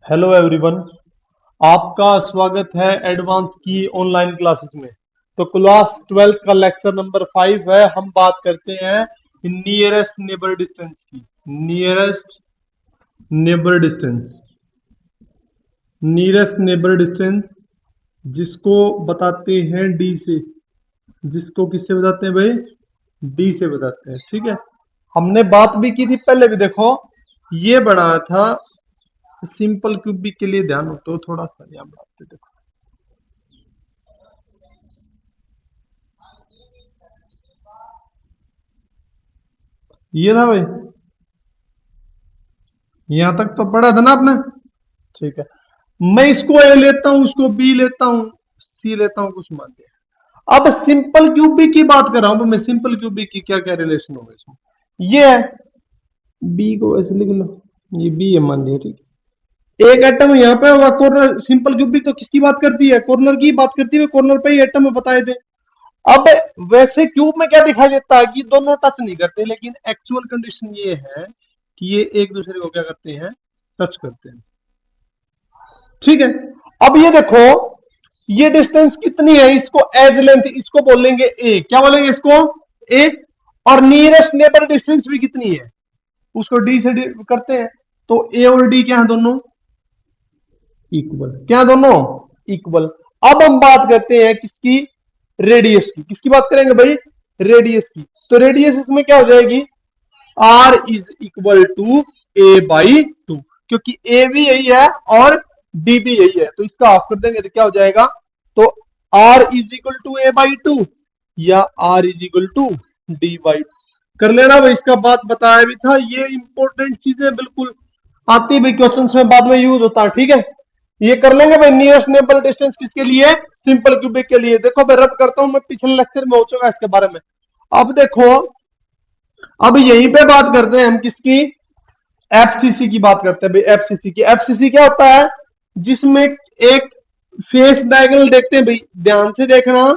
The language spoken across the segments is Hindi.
Hello everyone. आपका स्वागत है एडवांस की ऑनलाइन क्लासेस में। तो क्लास 12 का लेक्चर नंबर 5 है। हम बात करते हैं नियरेस्ट नेबर डिस्टेंस की। Nearest neighbour distance, nearest neighbour distance जिसको बताते हैं डी से। जिसको किससे बताते हैं भाई? डी से बताते हैं। ठीक है, हमने बात भी की थी पहले भी। देखो, ये बनाया था सिंपल क्यूबिक के लिए। ध्यान हो तो थोड़ा सा यहाँ बनाते, देखो ये था भाई। यहां तक तो पढ़ा था ना आपने? ठीक है, मैं इसको ए लेता हूं, इसको बी लेता हूं, सी लेता हूं, कुछ मान लिया। अब सिंपल क्यूबिक की बात कर रहा हूं। मैं सिंपल क्यूबिक की क्या क्या रिलेशन होगा इसमें? ये है, बी को ऐसे लिख लो, ये बी है मान लिया। ठीक है, एक एटम यहाँ पे होगा कॉर्नर। सिंपल क्यूबिक तो किसकी बात करती है? कॉर्नर की बात करती है। कॉर्नर पे ही एटम बताए थे। अब वैसे क्यूब में क्या दिखाई देता है कि दोनों टच नहीं करते, लेकिन एक्चुअल कंडीशन ये है कि ये एक दूसरे को क्या करते हैं? टच करते हैं। ठीक है, अब ये देखो, ये डिस्टेंस कितनी है? इसको एज लेंथ, इसको बोलेंगे ए। क्या बोलेंगे इसको? ए। और नियरेस्ट नेबर डिस्टेंस भी कितनी है? उसको डी से करते हैं। तो ए और डी क्या है? दोनों इक्वल। क्या है? दोनों इक्वल। अब हम बात करते हैं किसकी? रेडियस की। किसकी बात करेंगे भाई? रेडियस की। तो रेडियस इसमें क्या हो जाएगी? R is equal to A by two, क्योंकि ए भी यही है और डी भी यही है। तो इसका हाफ कर देंगे तो क्या हो जाएगा? तो R is equal to A by two या R is equal to D by two. कर लेना भाई, इसका बात बताया भी था। ये इंपॉर्टेंट चीजें बिल्कुल आती भी क्वेश्चंस में बाद में यूज होता है। ठीक है, ये कर लेंगे भाई। नियरेस्ट नेबल डिस्टेंस किसके लिए? सिंपल क्यूबिक के लिए। देखो मैं रब करता हूं, मैं पिछले लेक्चर में हो चुका है इसके बारे में। अब देखो, अब यहीं पे बात करते हैं हम किसकी? एफसीसी की बात करते हैं भाई। एफसीसी की, एफसीसी क्या होता है? जिसमें एक फेस डायगोनल देखते हैं भाई, ध्यान से देखना।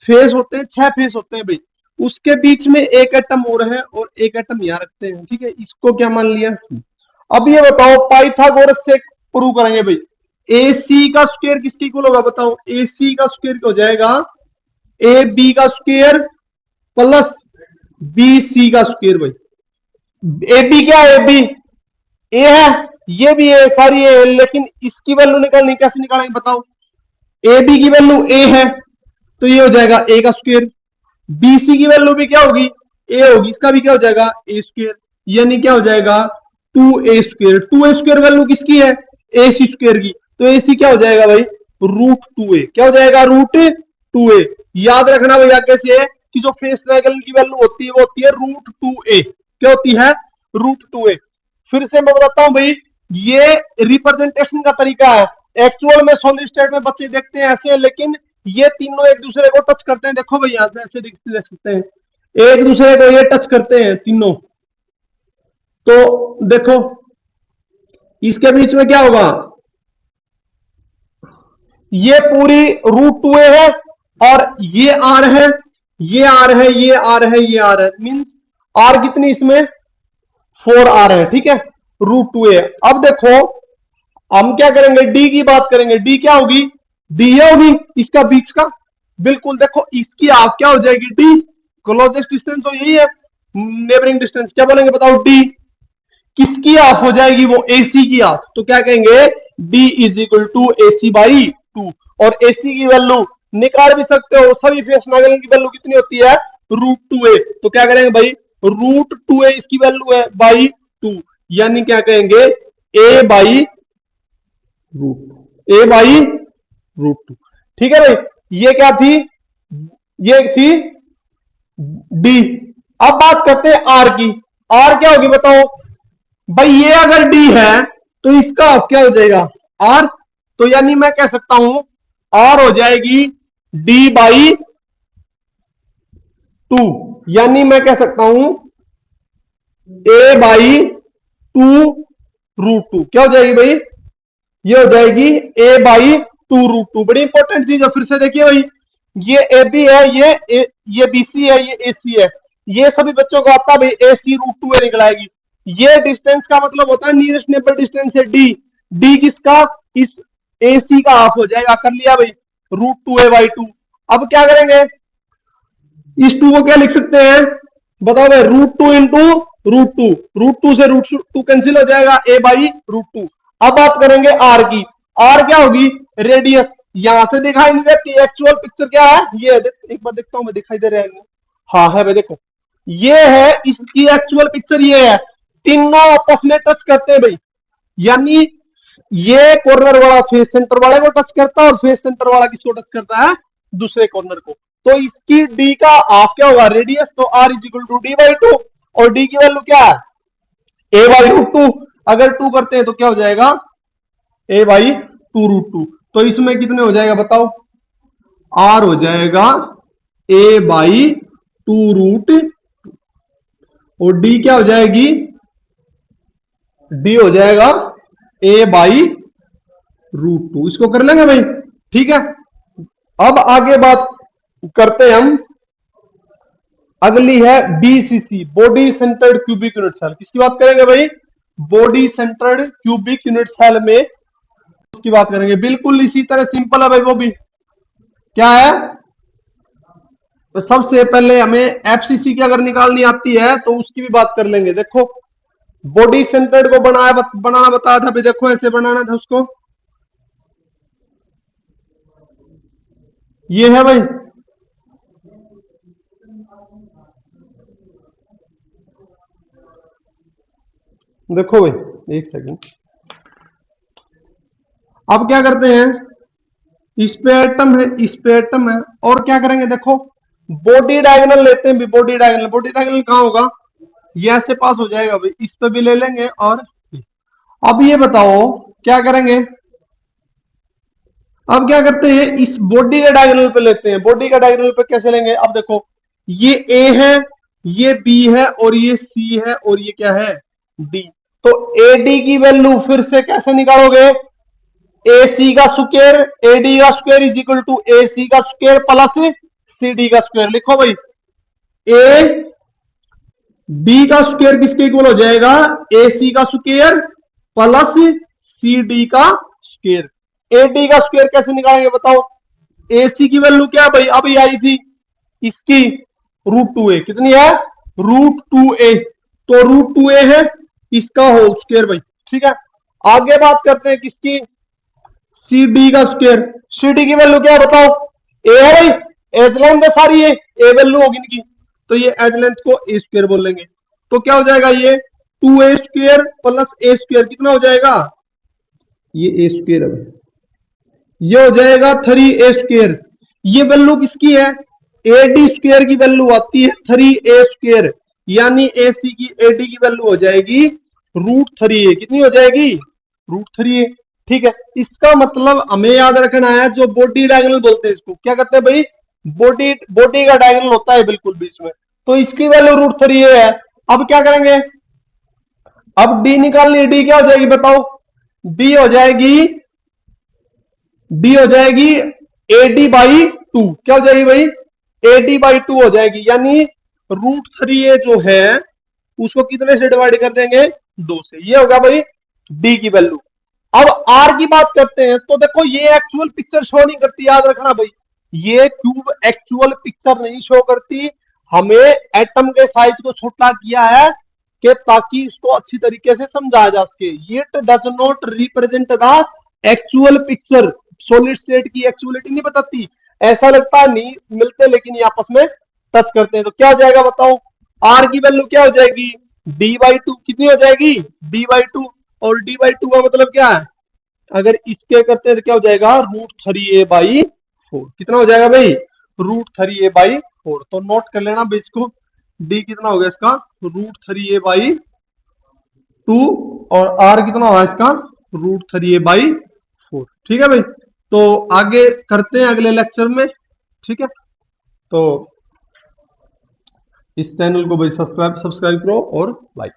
फेस होते हैं 6 फेस होते हैं भाई। उसके बीच में एक एटम और है और एक एटम यहां रखते हैं। ठीक है, इसको क्या मान लिया? सी। अब ये बताओ, पाइथागोरस से प्रूव करेंगे भाई। ए सी का स्क्वायर किसके इक्वल होगा? बताओ, ए सी का स्क्वायर हो जाएगा ए बी का स्क्वायर प्लस बी सी का स्क्वायर भाई। ए बी क्या है? ए बी ए है, ये भी है, सारी ए है, लेकिन इसकी वैल्यू निकालनी, कैसे निकालेंगे बताओ? ए बी की वैल्यू ए है तो ये हो जाएगा ए का स्क्वायर। बी सी की वैल्यू भी क्या होगी? ए होगी। इसका भी क्या हो जाएगा? ए स्क्वायर। यानी क्या हो जाएगा? 2a square. 2a square value किसकी है? ए सी स्क्वायर की। तो ए सी क्या हो जाएगा भाई? √2a। क्या हो जाएगा? √2a। याद रखना भैया कैसे है कि जो फेस ट्रायंगल की वैल्यू होती है वो होती है √2a। क्या होती है? √2a। फिर से मैं बताता हूं भाई, ये रिप्रेजेंटेशन का तरीका है। एक्चुअल में सॉलिड स्टेट में बच्चे देखते हैं ऐसे, लेकिन ये तीनों एक दूसरे को टच करते हैं। देखो भाई, यहां से ऐसे देख सकते हैं, एक दूसरे को ये टच करते हैं तीनों। तो देखो, इसके बीच में क्या होगा? ये पूरी √2a है और ये आर है, ये आर है, ये आर है, ये आर है। मींस आर कितनी इसमें? 4r है। ठीक है, √2a। अब देखो, हम क्या करेंगे? डी की बात करेंगे। डी क्या होगी? डी होगी इसका बीच का। बिल्कुल, देखो इसकी हाफ क्या हो जाएगी? डी। क्लोजेस्ट डिस्टेंस तो यही है, नेबरिंग डिस्टेंस। क्या बोलेंगे बताओ? डी। किसकी हाफ हो जाएगी? वो एसी की हाफ। तो क्या कहेंगे? D is equal to A C by two. और एसी की वैल्यू निकाल भी सकते हो, सभी फेस नागल की वैल्यू कितनी होती है? √2a। तो क्या करेंगे भाई? √2a इसकी वैल्यू है बाई 2, यानी क्या कहेंगे? ए बाई √2। ठीक है भाई, ये क्या थी? ये थी डी। अब बात करते हैं आर की। आर क्या होगी बताओ भाई? ये अगर डी है तो इसका क्या हो जाएगा? आर। तो यानी मैं कह सकता हूं आर हो जाएगी डी बाई 2। यानी मैं कह सकता हूं ए बाई 2 √2। क्या हो जाएगी भाई? ये हो जाएगी ए बाई 2 √2। बड़ी इंपॉर्टेंट चीज है। फिर से देखिए भाई, ये ए बी है, ये बी सी है, ये ए सी है। ये सभी बच्चों को आता है भाई, ए सी √2a निकल आएगी। ये डिस्टेंस का मतलब होता है नियरेस्ट नेबर डिस्टेंस है डी। डी किसका, इस ए सी का हाफ हो जाएगा, कर लिया भाई, √2a/2। अब क्या करेंगे, इस 2 को क्या लिख सकते हैं, बताओ भाई, √2 इंटू √2, √2 से √2 कैंसिल हो जाएगा, a/√2। अब बात करेंगे आर की, आर क्या होगी, रेडियस। यहां से दिखाई नहीं देती, एक्चुअल पिक्चर क्या है, ये है, एक बार देखता हूं मैं, दिखाई दे रहा है, हाँ है भाई, देखो ये है, इसकी एक्चुअल पिक्चर ये है, तीनों आपस में टच करते हैं भाई, यानी ये कॉर्नर वाला फेस सेंटर वाले को टच करता है और फेस सेंटर वाला किसको टच करता है, दूसरे कॉर्नर को। तो इसकी डी का हाफ क्या होगा, रेडियस, तो r = d/2, और डी की वैल्यू क्या है, a/√2। अगर 2 करते हैं तो क्या हो जाएगा, a/2√2। तो इसमें कितने हो जाएगा बताओ, r हो जाएगा a/2√2, और डी क्या हो जाएगी, डी हो जाएगा a/√2। इसको कर लेंगे भाई, ठीक है। अब आगे बात करते हैं हम, अगली है BCC, body centred cubic unit cell. किसकी बात करेंगे भाई, body centred cubic unit cell में उसकी बात करेंगे। बिल्कुल इसी तरह सिंपल है भाई, वो भी क्या है, तो सबसे पहले हमें एफसीसी की अगर निकालनी आती है तो उसकी भी बात कर लेंगे। देखो बॉडी सेंटर्ड को बनाना बताया था भाई, देखो ऐसे बनाना था उसको, ये है भाई, देखो भाई एक सेकंड। अब क्या करते हैं, इस पे एटम है, इस पे एटम है, और क्या करेंगे, देखो बॉडी डायगोनल लेते हैं भी, बॉडी डायगोनल, बॉडी डायगोनल कहां होगा, ये ऐसे पास हो जाएगा भाई, इस पे भी ले लेंगे। और अब ये बताओ क्या करेंगे, अब क्या करते हैं, इस बॉडी के डायगोनल पे लेते हैं, बॉडी का डायगोनल पे कैसे लेंगे, अब देखो ये ए है, ये बी है, और ये सी है, और ये क्या है, डी। तो ए डी की वैल्यू फिर से कैसे निकालोगे, ए सी का स्क्वायर, ए डी का square is equal to A सी का स्क्वायर प्लस सी डी का स्क्वायर। लिखो भाई, ए बी का स्क्वायर किसके इक्वल हो जाएगा, ए सी का स्क्वायर प्लस सी डी का स्क्वायर। ए डी का स्क्वायर कैसे निकालेंगे बताओ, ए सी की वैल्यू क्या भाई, अभी आई थी इसकी √2a, कितनी है, √2a, तो √2a है इसका होल स्क्वायर भाई, ठीक है। आगे बात करते हैं किसकी, सी डी का स्क्वायर। सी डी की वैल्यू क्या है बताओ, ए है भाई, एज लेंथ है सारी, ये ए वैल्यू होगी इनकी, तो ये एज लेंथ को ए स्क्वायर बोलेंगे। तो क्या हो जाएगा, ये 2a² प्लस a², कितना हो जाएगा, ये a² है, ये हो जाएगा 3a²। ये वैल्यू किसकी है, AD² की वैल्यू आती है 3a², यानी AC की AD की वैल्यू हो जाएगी √3a, कितनी हो जाएगी, √3a, ठीक है। इसका मतलब हमें याद रखना है, जो बॉडी डायगोनल बोलते हैं इसको क्या करते हैं भाई, बॉडी का डायगोनल होता है बिल्कुल बीच में, तो इसकी वैल्यू √3a है। अब क्या करेंगे, अब डी निकालनी है, डी क्या हो जाएगी बताओ, डी हो जाएगी AD/2, क्या हो जाएगी भाई, AD/2 हो जाएगी, यानी √3a जो है उसको कितने से डिवाइड कर देंगे, 2 से, ये होगा भाई डी की वैल्यू। अब आर की बात करते हैं, तो देखो ये एक्चुअल पिक्चर शो नहीं करती, याद रखना भाई, ये क्यूब एक्चुअल पिक्चर नहीं शो करती, हमें एटम के साइज को छोटा किया है कि ताकि इसको अच्छी तरीके से समझाया जा सके। It does not represent the actual picture, solid state की एक्चुअलिटी नहीं बताती, ऐसा लगता है नहीं मिलते, लेकिन ये आपस में टच करते हैं। तो क्या हो जाएगा बताओ, आर की वैल्यू क्या हो जाएगी, d/2, कितनी हो जाएगी, d/2, और d/2 का मतलब क्या है, अगर इसके करते हैं तो क्या हो जाएगा, √3a/4, कितना हो जाएगा भाई, √3a/4। तो नोट कर लेना भाई इसको, d कितना हो गया इसका, √3a/2, और r कितना होगा इसका, √3a/4, ठीक है भाई। तो आगे करते हैं अगले लेक्चर में, ठीक है। तो इस चैनल को भाई सब्सक्राइब करो और लाइक।